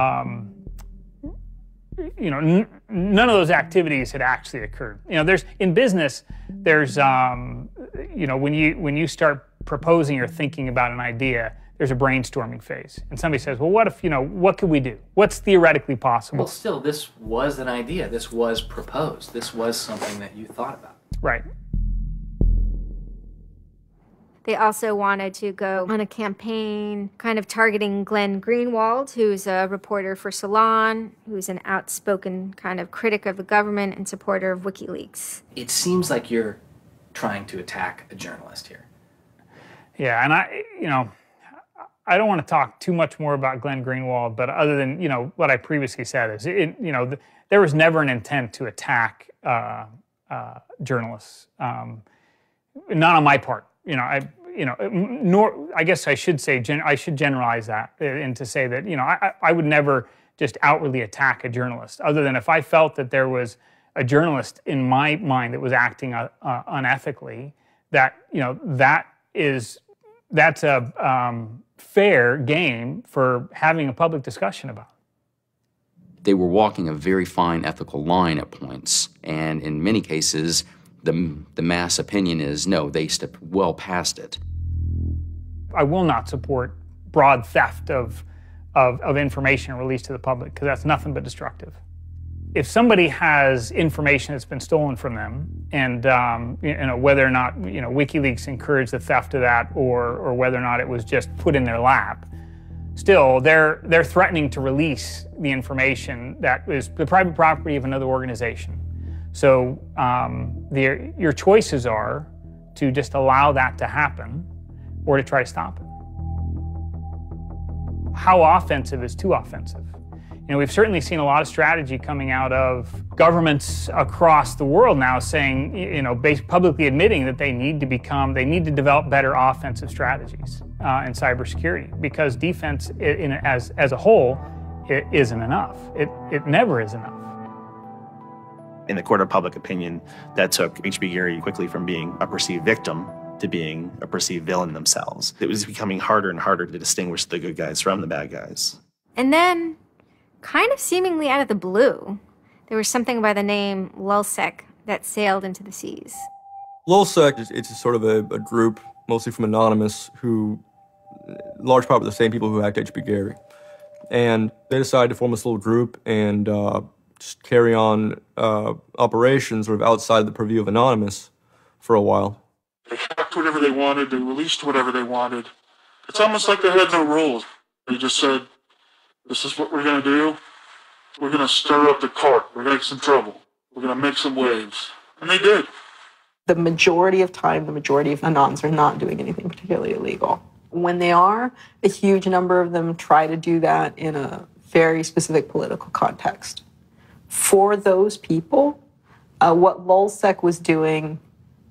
S3: know, none of those activities had actually occurred. You know, in business, there's, you know, when you start proposing or thinking about an idea, there's a brainstorming phase. And somebody says, well, what if, you know, what could we do? What's theoretically possible?
S9: Well, still, this was an idea. This was proposed. This was something that you thought about.
S3: Right.
S8: They also wanted to go on a campaign kind of targeting Glenn Greenwald, who's a reporter for Salon, who's an outspoken kind of critic of the government and supporter of WikiLeaks.
S9: It seems like you're trying to attack a journalist here.
S3: Yeah, and I don't want to talk too much more about Glenn Greenwald, but other than, you know, what I previously said is, you know, there was never an intent to attack journalists, not on my part. You know, nor I guess I should say I should generalize that and to say that, you know, I would never just outwardly attack a journalist, other than if I felt that there was a journalist in my mind that was acting unethically. That, you know, that's a fair game for having a public discussion about.
S4: They were walking a very fine ethical line at points, and in many cases, the mass opinion is, no, they stepped well past it.
S3: I will not support broad theft of information released to the public, because that's nothing but destructive. If somebody has information that's been stolen from them, and you know, whether or not, you know, WikiLeaks encouraged the theft of that, or whether or not it was just put in their lap, still they're threatening to release the information that is the private property of another organization. So your choices are to just allow that to happen, or to try to stop it. How offensive is too offensive? You know, we've certainly seen a lot of strategy coming out of governments across the world now saying, you know, publicly admitting that they need to develop better offensive strategies in cybersecurity, because defense as a whole, it isn't enough. It never is enough.
S11: In the court of public opinion, that took H.B. Gary quickly from being a perceived victim to being a perceived villain themselves. It was becoming harder and harder to distinguish the good guys from the bad guys.
S8: And then, kind of seemingly out of the blue, there was something by the name Lulzsec that sailed into the seas.
S5: Lulzsec, it's sort of a group, mostly from Anonymous, who, in large part, were the same people who hacked H.B. Gary. And they decided to form this little group and just carry on operations sort of outside the purview of Anonymous for a while.
S28: They hacked whatever they wanted, they released whatever they wanted. It's almost like they had no rules. They just said, this is what we're going to do. We're going to stir up the cart. We're going to make some trouble. We're going to make some waves. And they did.
S10: The majority of time, the majority of Anons are not doing anything particularly illegal. When they are, a huge number of them try to do that in a very specific political context. For those people, what Lulzsec was doing,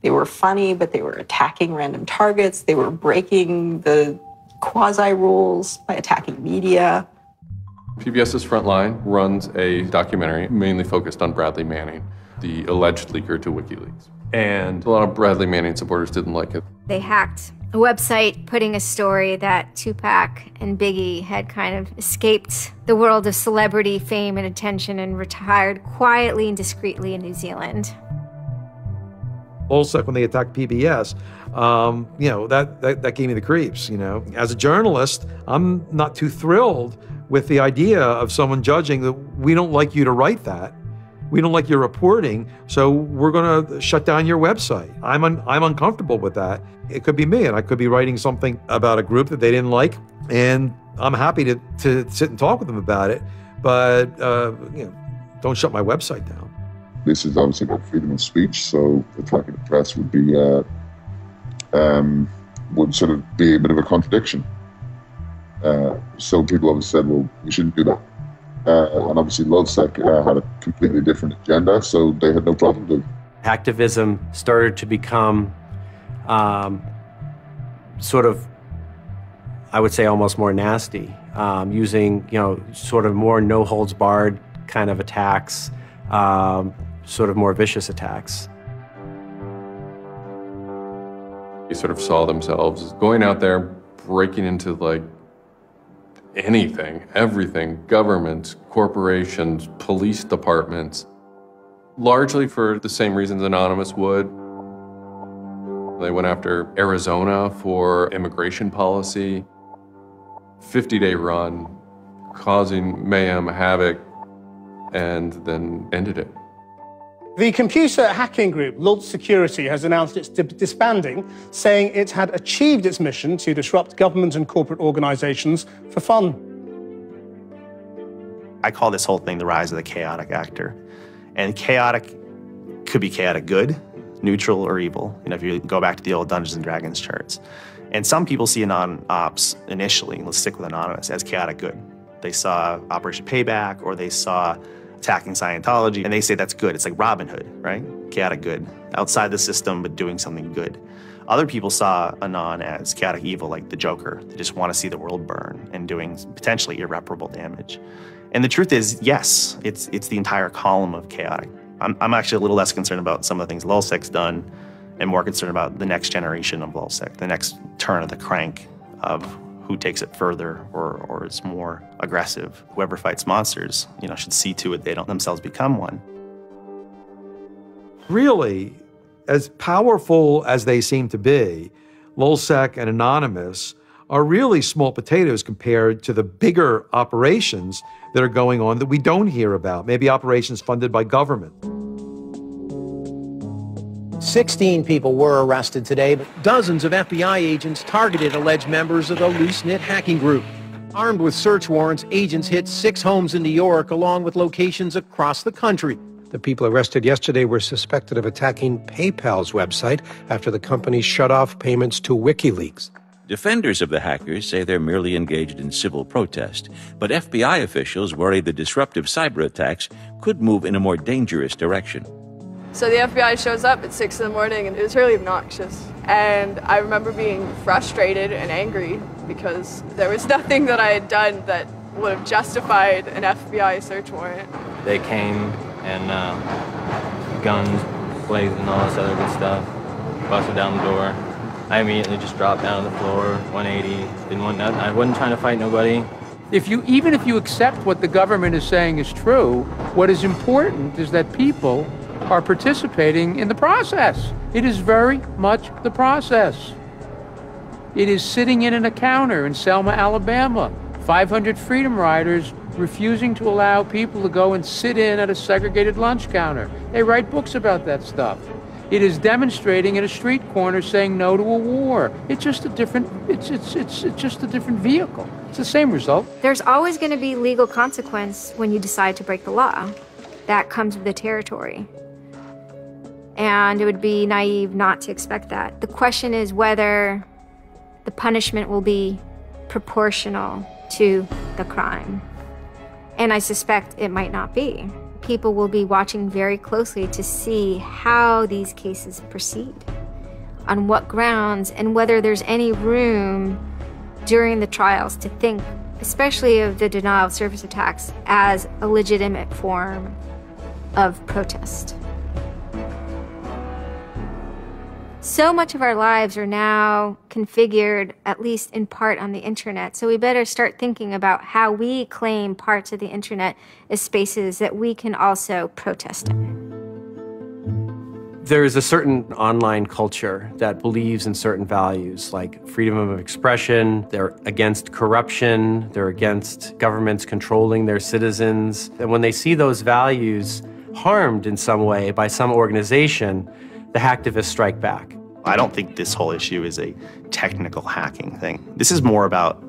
S10: they were funny, but they were attacking random targets. They were breaking the quasi-rules by attacking media.
S20: PBS's Frontline runs a documentary mainly focused on Bradley Manning, the alleged leaker to WikiLeaks. And a lot of Bradley Manning supporters didn't like it.
S8: They hacked a website putting a story that Tupac and Biggie had kind of escaped the world of celebrity fame and attention and retired quietly and discreetly in New Zealand.
S17: Lulzsec, when they attacked PBS, you know, that gave me the creeps, you know. As a journalist, I'm not too thrilled with the idea of someone judging that we don't like you to write that. We don't like your reporting, so we're going to shut down your website. I'm uncomfortable with that. It could be me, and I could be writing something about a group that they didn't like, and I'm happy to sit and talk with them about it, but you know, don't shut my website down.
S27: This is obviously about freedom of speech, so attacking the press would be would sort of be a bit of a contradiction. So people always said, well, you shouldn't do that. And obviously LulzSec had a completely different agenda, so they had no problem doing it.
S12: Hacktivism started to become sort of, I would say, almost more nasty, using, you know, sort of more no-holds-barred kind of attacks, sort of more vicious attacks.
S20: They sort of saw themselves as going out there, breaking into like anything, everything, governments, corporations, police departments, largely for the same reasons Anonymous would. They went after Arizona for immigration policy, 50-day run, causing mayhem, havoc, and then ended it.
S13: The computer hacking group, Lulz Security, has announced it's disbanding, saying it had achieved its mission to disrupt government and corporate organizations for fun.
S11: I call this whole thing the rise of the chaotic actor. And chaotic could be chaotic good, neutral, or evil. You know, if you go back to the old Dungeons and Dragons charts. And some people see Anon-Ops initially, let's stick with Anonymous, as chaotic good. They saw Operation Payback, or they saw attacking Scientology, and they say that's good. It's like Robin Hood, right? Chaotic good. Outside the system, but doing something good. Other people saw Anon as chaotic evil, like the Joker. They just want to see the world burn and doing potentially irreparable damage. And the truth is, yes, it's the entire column of chaotic. I'm actually a little less concerned about some of the things LulzSec's done and more concerned about the next generation of LulzSec, the next turn of the crank of who takes it further or is more aggressive. Whoever fights monsters, you know, should see to it they don't themselves become one.
S17: Really, as powerful as they seem to be, LulzSec and Anonymous are really small potatoes compared to the bigger operations that are going on that we don't hear about, maybe operations funded by government.
S2: 16 people were arrested today, but dozens of FBI agents targeted alleged members of the loose-knit hacking group. Armed with search warrants, agents hit 6 homes in New York, along with locations across the country. The people arrested yesterday were suspected of attacking PayPal's website after the company shut off payments to WikiLeaks.
S14: Defenders of the hackers say they're merely engaged in civil protest, but FBI officials worry the disruptive cyber attacks could move in a more dangerous direction.
S29: So the FBI shows up at 6 in the morning, and it was really obnoxious. And I remember being frustrated and angry because there was nothing that I had done that would have justified an FBI search warrant.
S16: They came and guns blazing and all this other good stuff, busted down the door. I immediately just dropped down on the floor, 180, didn't want nothing. I wasn't trying to fight nobody.
S19: Even if you accept what the government is saying is true, what is important is that people are participating in the process. It is very much the process. It is sitting in a counter in Selma, Alabama, 500 Freedom Riders refusing to allow people to go and sit in at a segregated lunch counter. They write books about that stuff. It is demonstrating at a street corner saying no to a war. It's just a different, it's just a different vehicle. It's the same result.
S8: There's always going to be legal consequence when you decide to break the law. That comes with the territory. And it would be naive not to expect that. The question is whether the punishment will be proportional to the crime. And I suspect it might not be. People will be watching very closely to see how these cases proceed, on what grounds, and whether there's any room during the trials to think, especially of the denial of service attacks, as a legitimate form of protest. So much of our lives are now configured, at least in part, on the internet. So we better start thinking about how we claim parts of the internet as spaces that we can also protest in.
S12: There is a certain online culture that believes in certain values, like freedom of expression. They're against corruption. They're against governments controlling their citizens. And when they see those values harmed in some way by some organization, the hacktivists strike back.
S11: I don't think this whole issue is a technical hacking thing. This is more about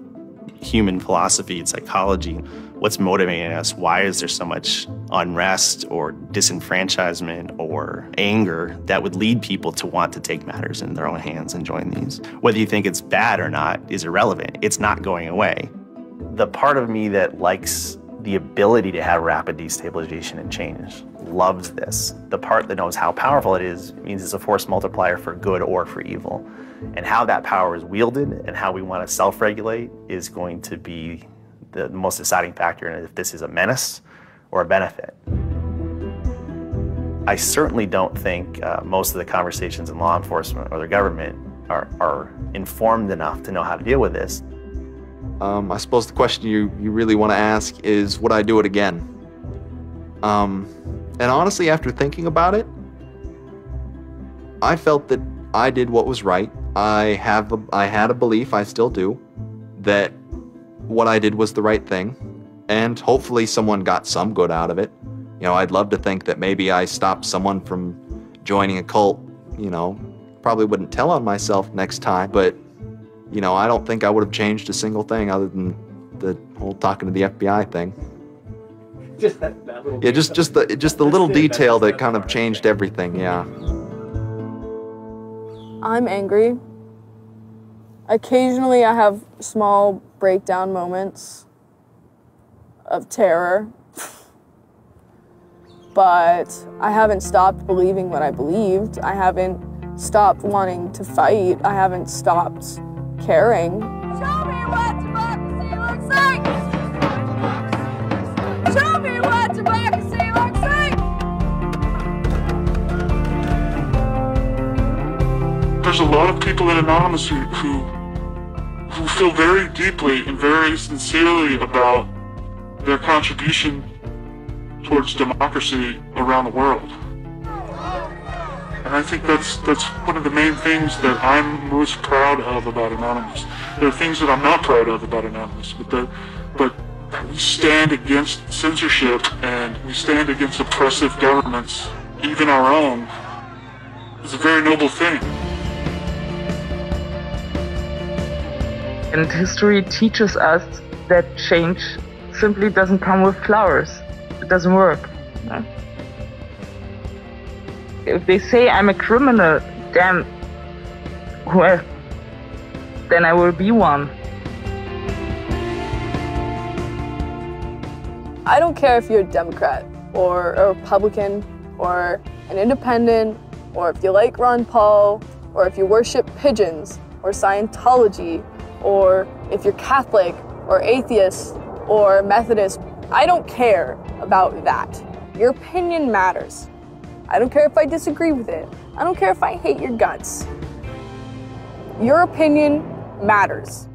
S11: human philosophy and psychology. What's motivating us? Why is there so much unrest or disenfranchisement or anger that would lead people to want to take matters in their own hands and join these? Whether you think it's bad or not is irrelevant. It's not going away. The part of me that likes the ability to have rapid destabilization and change loves this. The part that knows how powerful it is means it's a force multiplier for good or for evil. And how that power is wielded and how we want to self-regulate is going to be the most deciding factor in if this is a menace or a benefit. I certainly don't think most of the conversations in law enforcement or the government are informed enough to know how to deal with this.
S1: I suppose the question you really want to ask is, would I do it again? And honestly, after thinking about it, I felt that I did what was right. I had a belief, I still do, that what I did was the right thing, and hopefully someone got some good out of it. You know, I'd love to think that maybe I stopped someone from joining a cult, you know. Probably wouldn't tell on myself next time, but, you know, I don't think I would have changed a single thing other than the whole talking to the FBI thing.
S9: Just that little
S1: Yeah, just the little detail that kind of changed everything, yeah.
S29: I'm angry. Occasionally I have small breakdown moments of terror, but I haven't stopped believing what I believed. I haven't stopped wanting to fight. I haven't stopped caring. Show me what democracy looks like! Show me what democracy looks like!
S28: There's a lot of people in Anonymous who feel very deeply and very sincerely about their contribution towards democracy around the world. And I think that's one of the main things that I'm most proud of about Anonymous. There are things that I'm not proud of about Anonymous, but we stand against censorship and we stand against oppressive governments, even our own. It's a very noble thing.
S6: And history teaches us that change simply doesn't come with flowers. It doesn't work. No? If they say I'm a criminal, damn, well, then I will be one.
S29: I don't care if you're a Democrat or a Republican or an independent, or if you like Ron Paul, or if you worship pigeons or Scientology, or if you're Catholic or atheist or Methodist. I don't care about that. Your opinion matters. I don't care if I disagree with it. I don't care if I hate your guts. Your opinion matters.